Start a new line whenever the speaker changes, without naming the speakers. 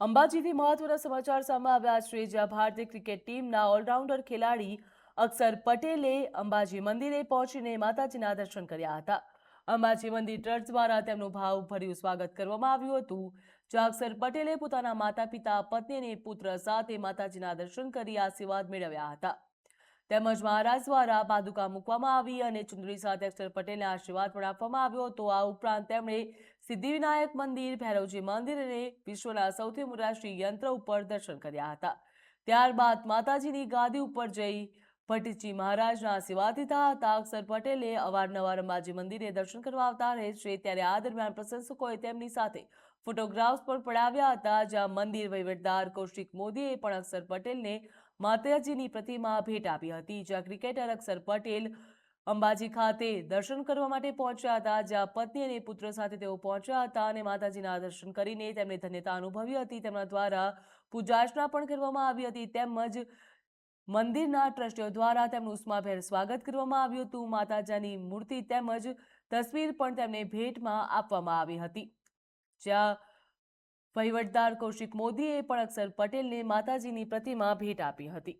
અંબાજીથી મહત્વના સમાચાર સામે આવ્યા છે, જ્યાં ભારતીય ક્રિકેટ ટીમના ઓલરાઉન્ડર ખેલાડી અક્ષર પટેલે અંબાજી મંદિરે પહોંચીને માતાજીના દર્શન કર્યા હતા. અંબાજી મંદિર ટ્રસ્ટ દ્વારા તેમનું ભાવભર્યું સ્વાગત કરવામાં આવ્યું હતું, જ્યાં અક્ષર પટેલે પોતાના માતા-પિતા, પત્ની અને પુત્ર સાથે માતાજીના દર્શન કરી આશીર્વાદ મેળવ્યા હતા. તેમજ મહારાજ દ્વારા પાદુકા મૂકવામાં આવી અને ચુંદડી સાથે અક્ષર પટેલને આશીર્વાદ પણ આપવામાં આવ્યો હતો. આ ઉપરાંત તેમણે સિદ્ધિવિનાયક મંદિર, ભૈરવજી મંદિર અને વિશ્વના સૌથી મોટા શ્રી યંત્ર ઉપર દર્શન કર્યા હતા. ત્યારબાદ માતાજીની ગાદી ઉપર જઈ ભટ્ટજી મહારાજના આશીર્વાદ લીધા હતા. અક્ષર પટેલે અવારનવાર અંબાજી મંદિરે દર્શન કરવા આવતા રહે છે, ત્યારે આ દરમિયાન પ્રશંસકોએ તેમની સાથે ફોટોગ્રાફ્સ પણ પડાવ્યા હતા, જ્યાં મંદિર વહીવટદાર કૌશિક મોદીએ પણ અક્ષર પટેલને માતાજીની પ્રતિમા ભેટ આપી હતી. જ્યાં ક્રિકેટર અક્ષર પટેલ અંબાજી ખાતે દર્શન કરવા માટે પહોંચ્યા હતા, જ્યાં પત્ની અને પુત્ર સાથે તેઓ પહોંચ્યા હતા અને માતાજીના દર્શન કરીને તેમણે ધન્યતા અનુભવી હતી. તેમના દ્વારા પૂજાર્ચના પણ કરવામાં આવી હતી, તેમજ મંદિરના ટ્રસ્ટીઓ દ્વારા તેમનું ઉષ્માભેર સ્વાગત કરવામાં આવ્યું હતું. માતાજીની મૂર્તિ તેમજ તસવીર પણ તેમને ભેટમાં આપવામાં આવી હતી, જ્યાં વહીવટદાર કૌશિક મોદીએ પણ અક્ષર પટેલને માતાજીની પ્રતિમા ભેટ આપી હતી.